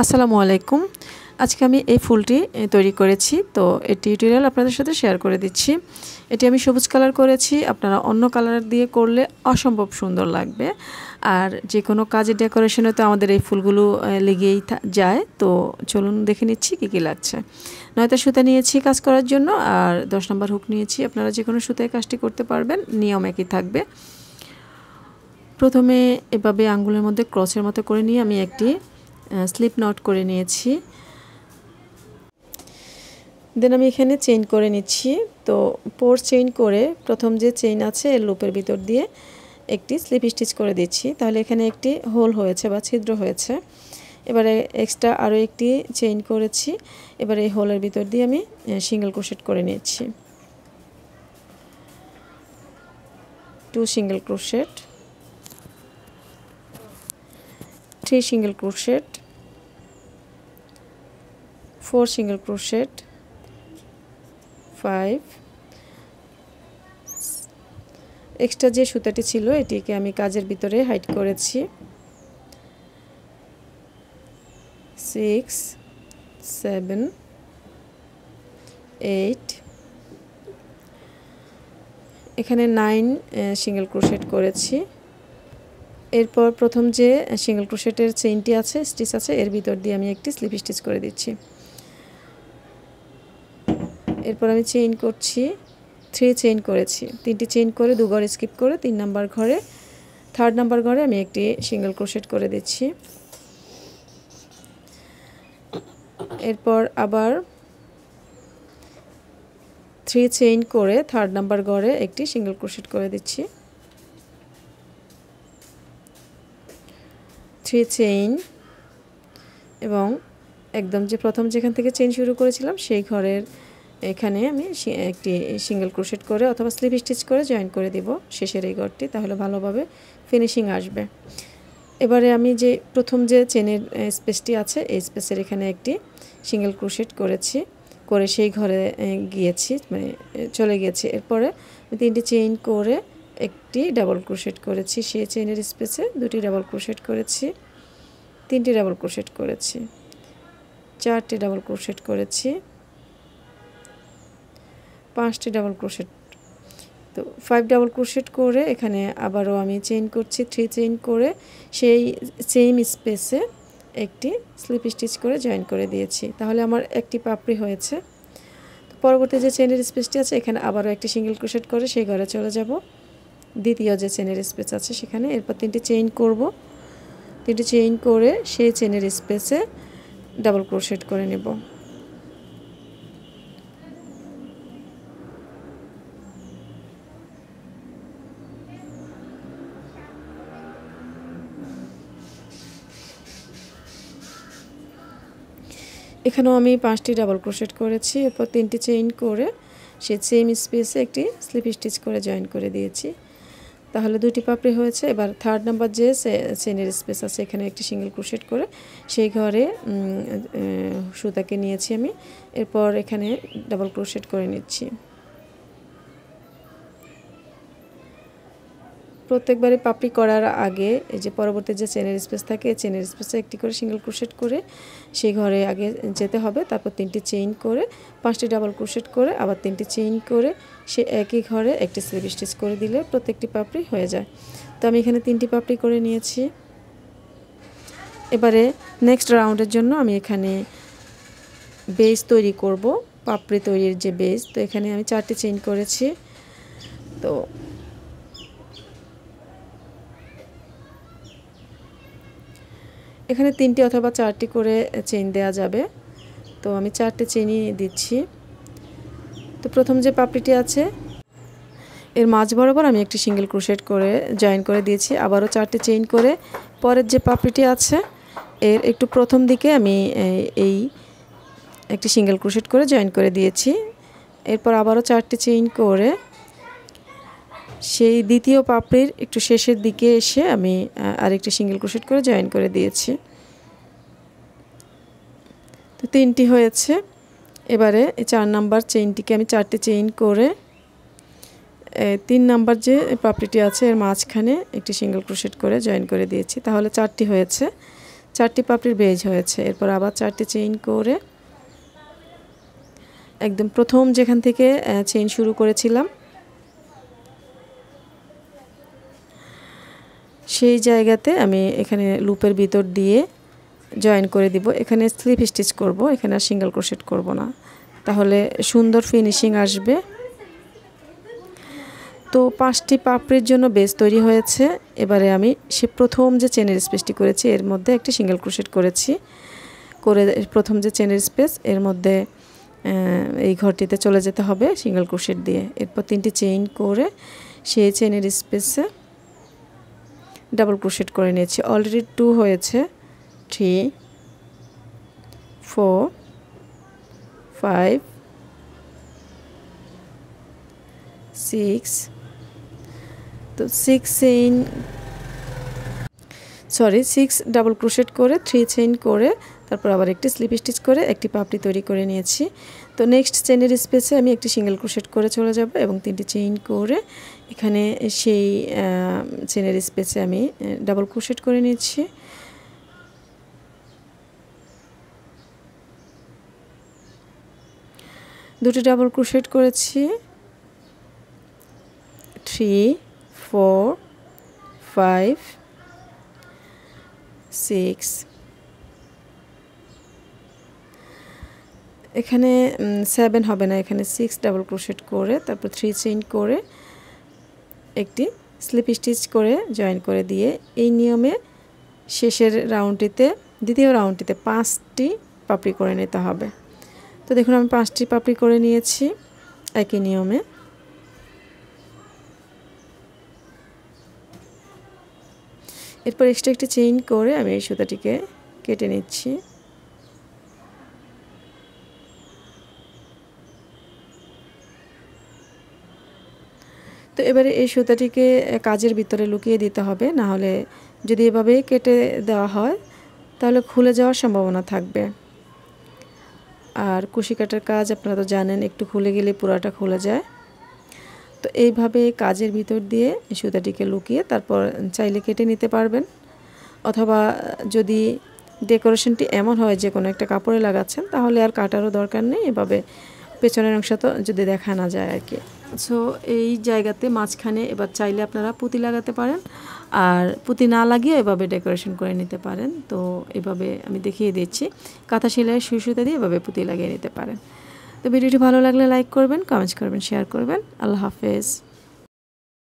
আসসালামু আলাইকুম। আজকে আমি এই ফুলটি তৈরি করেছি, তো এই টিউটোরিয়াল আপনাদের সাথে শেয়ার করে দিচ্ছি। এটি আমি সবুজ কালার করেছি, আপনারা অন্য কালার দিয়ে করলে অসম্ভব সুন্দর লাগবে। আর যে কোনো কাজের ডেকোরেশনে তো আমাদের এই ফুলগুলো লেগেই যায়। তো চলুন দেখে নিচ্ছি কী কী লাগছে। 9টা সুতা নিয়েছি কাজ করার জন্য, আর 10 নম্বর হুক নিয়েছি। আপনারা যে কোনো সুতায় কাজটি করতে পারবেন, নিয়ম একই থাকবে। প্রথমে এভাবে আঙ্গুলের মধ্যে ক্রসের মতো করে নিয়ে আমি একটি স্লিপ নট করে নিয়েছি। দেন আমি এখানে চেইন করে নিচ্ছি। তো 4 চেইন করে প্রথম যে চেইন আছে এর লুপের ভিতর দিয়ে একটি স্লিপ স্টিচ করে দিচ্ছি। তাহলে এখানে একটি হোল হয়েছে বা ছিদ্র হয়েছে। এবারে এক্সট্রা আরও একটি চেইন করেছি। এবারে এই হোলের ভিতর দিয়ে আমি সিঙ্গেল ক্রোশেট করে নিচ্ছি। 2 single crochet, 3 single crochet, 4 single crochet, 5 extra যে সুতাটি ছিল এটিকে আমি কাজের ভিতরে হাইড করেছি। 6 7 8 এখানে 9 সিঙ্গেল ক্রোশেট করেছি। এরপর প্রথম যে সিঙ্গেল ক্রোশেটের চেইনটি আছে, স্টিচ আছে, এর ভিতর দিয়ে আমি একটি স্লিপ স্টিচ করে দিচ্ছি। এরপর আমি চেইন করছি, 3 চেইন করেছি। 3টি চেইন করে 2 ঘর স্কিপ করে 3 নাম্বার ঘরে, 3rd নাম্বার ঘরে আমি একটি সিঙ্গেল ক্রোশেট করে দিচ্ছি। এরপর আবার 3 চেইন করে 3rd নাম্বার ঘরে একটি সিঙ্গেল ক্রোশেট করে দিচ্ছি। 3 চেইন এবং একদম যে প্রথম যেখান থেকে চেইন শুরু করেছিলাম সেই ঘরের এখানে আমি একটি সিঙ্গেল ক্রোশেট করে অথবা স্লিপ স্টিচ করে জয়েন করে দিব শেষের এই ঘরটি, তাহলে ভালোভাবে ফিনিশিং আসবে। এবারে আমি যে প্রথম যে চেনের স্পেসটি আছে এই স্পেসের এখানে একটি সিঙ্গেল ক্রোশেট করেছি, করে সেই ঘরে গিয়েছি, মানে চলে গিয়েছি। এরপরে 3টি চেইন করে একটি ডাবল ক্রোশেট করেছি, সেই চেইনের স্পেসে 2টি ডাবল ক্রোশেট করেছি, 3টি ডাবল ক্রোশেট করেছি, 4টি ডাবল ক্রোশেট করেছি, 5টি ডাবল ক্রোশেট। তো 5 ডাবল ক্রোশেট করে এখানে আবারও আমি চেইন করছি, 3 চেইন করে সেই সেম স্পেসে একটি স্লিপ স্টিচ করে জয়েন করে দিয়েছি। তাহলে আমার একটি পাপড়ি হয়েছে। তো পরবর্তী যে চেনের স্পেসটি আছে এখানে আবারও একটি সিঙ্গেল ক্রোশেট করে সেই ঘরে চলে যাব, দ্বিতীয় যে চেনের স্পেস আছে সেখানে। এরপর 3টি চেইন করব, 3টি চেইন করে সেই চেনের স্পেসে ডাবল ক্রোশেট করে নেব। এখানেও আমি 5টি ডাবল ক্রোশেট করেছি। এরপর 3টি চেইন করে সেই সেম স্পেসে একটি স্লিপ স্টিচ করে জয়েন করে দিয়েছি। তাহলে 2টি পাপড়ি হয়েছে। এবার 3rd নাম্বার যে চেনের স্পেস আছে এখানে একটি সিঙ্গেল ক্রোশেট করে সেই ঘরে সুতাকে নিয়েছি আমি। এরপর এখানে ডাবল ক্রোশেট করে নিচ্ছি। প্রত্যেকবারে পাপড়ি করার আগে এই যে পরবর্তী যে চেনের স্পেস থাকে এই চেনের স্পেসে একটি করে সিঙ্গেল ক্রোশেট করে সেই ঘরে আগে যেতে হবে। তারপর 3টি চেইন করে 5টি ডাবল ক্রোশেট করে আবার 3টি চেইন করে সে একই ঘরে একটি স্লিপ স্টিচ করে দিলে প্রত্যেকটি পাপড়ি হয়ে যায়। তো আমি এখানে 3টি পাপড়ি করে নিয়েছি। এবারে নেক্সট রাউন্ডের জন্য আমি এখানে বেস তৈরি করব, পাপড়ি তৈরির যে বেস। তো এখানে আমি 4টি চেইন করেছি। তো এখানে 3টি অথবা 4টি করে চেইন দেয়া যাবে। তো আমি 4টে চেইনই দিচ্ছি। তো প্রথম যে পাপড়িটি আছে এর মাঝ বরাবর আমি একটি সিঙ্গেল ক্রোশেট করে জয়েন করে দিয়েছি। আবারও 4টে চেইন করে পরের যে পাপড়িটি আছে এর একটু প্রথম দিকে আমি এই একটি সিঙ্গেল ক্রোশেট করে জয়েন করে দিয়েছি। এরপর আবারও 4টি চেইন করে সেই দ্বিতীয় পাপড়ির একটু শেষের দিকে এসে আমি আরেকটি সিঙ্গেল ক্রোশেট করে জয়েন করে দিয়েছি। তো 3টি হয়েছে। এবারে 4 নাম্বার চেইনটিকে আমি 4টি চেইন করে 3 নাম্বার যে পাপড়িটি আছে এর মাঝখানে একটি সিঙ্গেল ক্রোশেট করে জয়েন করে দিয়েছি। তাহলে 4টি হয়েছে। 4টি পাপড়ির বেজ হয়েছে। এরপর আবার 4টি চেইন করে একদম প্রথম যেখান থেকে চেইন শুরু করেছিলাম সেই জায়গাতে আমি এখানে লুপের ভিতর দিয়ে জয়েন করে দিব। এখানে স্লিপ স্টিচ করব, এখানে আর সিঙ্গেল ক্রোশেট করব না, তাহলে সুন্দর ফিনিশিং আসবে। তো 5টি পাপড়ির জন্য বেস তৈরি হয়েছে। এবারে আমি সে প্রথম যে চেনের স্পেসটি করেছি এর মধ্যে একটি সিঙ্গেল ক্রোশেট করেছি, করে প্রথম যে চেনের স্পেস এর মধ্যে এই ঘরটিতে চলে যেতে হবে সিঙ্গেল ক্রোশেট দিয়ে। এরপর 3টি চেইন করে সেই চেনের স্পেসে ডাবল ক্রোশেট করে নিয়েছি। অলরেডি 2 হয়েছে, 3 4 5 6, তো 6 ডাবল ক্রোশেট করে 3 চেইন করে তারপর আবার একটি স্লিপ স্টিচ করে একটি পাপড়ি তৈরি করে নিয়েছি। তো নেক্সট চেনের স্পেসে আমি একটি সিঙ্গেল ক্রোশেট করে চলে যাব এবং 3টি চেইন করে এখানে সেই চেনের স্পেসে আমি ডাবল ক্রোশেট করে নিয়েছি। দুটি ডাবল ক্রোশেট করেছি, 3 4 5 6, এখানে 7 হবে না, এখানে 6 ডাবল ক্রোশেট করে তারপর 3 চেইন করে একটি স্লিপ স্টিচ করে জয়েন করে দিয়ে এই নিয়মে শেষের রাউন্ডটিতে দ্বিতীয় রাউন্ডটিতে 5টি পাপড়ি করে নিতে হবে। তো দেখুন আমি 5টি পাপড়ি করে নিয়েছি একই নিয়মে। এরপর এক্সট্রা একটি চেইন করে আমি এই সুতাটিকে কেটে নিচ্ছি। তো এবারে এই সুতাটিকে কাজের ভিতরে লুকিয়ে দিতে হবে, না হলে যদি এভাবে কেটে দেওয়া হয় তাহলে খুলে যাওয়ার সম্ভাবনা থাকবে। আর কুশি কাটার কাজ আপনারা তো জানেন, একটু খুলে গেলে পুরাটা খুলে যায়। তো এইভাবে কাজের ভিতর দিয়ে সুতাটিকে লুকিয়ে তারপর চাইলে কেটে নিতে পারবেন, অথবা যদি ডেকোরেশনটি এমন হয় যে কোনো একটা কাপড়ে লাগাচ্ছেন তাহলে আর কাটারও দরকার নেই, এভাবে পেছনের অংশ তো যদি দেখা না যায় আর কি। সো এই জায়গাতে মাঝখানে এবার চাইলে আপনারা পুঁতি লাগাতে পারেন, আর পুঁতি না লাগিয়ে এভাবে ডেকোরেশন করে নিতে পারেন। তো এভাবে আমি দেখিয়ে দিচ্ছি, কাঁথা সেলাই সুই সুতা দিয়ে এভাবে পুঁতি লাগিয়ে নিতে পারেন। তো ভিডিওটি ভালো লাগলে লাইক করবেন, কমেন্টস করবেন, শেয়ার করবেন। আল্লাহ হাফেজ।